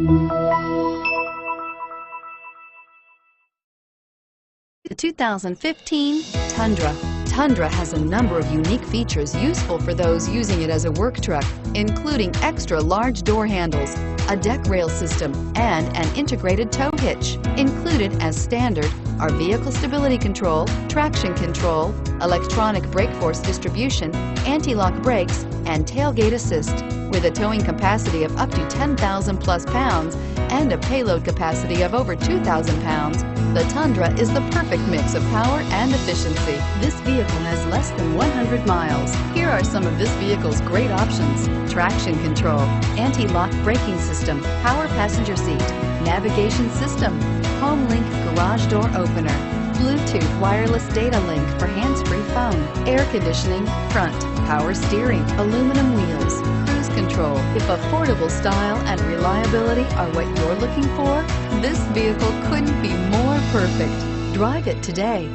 The 2015 Tundra. Tundra has a number of unique features useful for those using it as a work truck, including extra large door handles, a deck rail system, and an integrated tow hitch. Included as standard are vehicle stability control, traction control, electronic brake force distribution, anti-lock brakes, and tailgate assist. With a towing capacity of up to 10,000 plus pounds and a payload capacity of over 2,000 pounds, the Tundra is the perfect mix of power and efficiency. This vehicle has less than 100 miles. Here are some of this vehicle's great options: traction control, anti-lock braking system, power passenger seat, navigation system, home link garage door opener, Bluetooth wireless data link for hands-free phone, air conditioning, front, power steering, aluminum wheels, cruise control. If affordable style and reliability are what you're looking for, this vehicle couldn't be more perfect. Drive it today.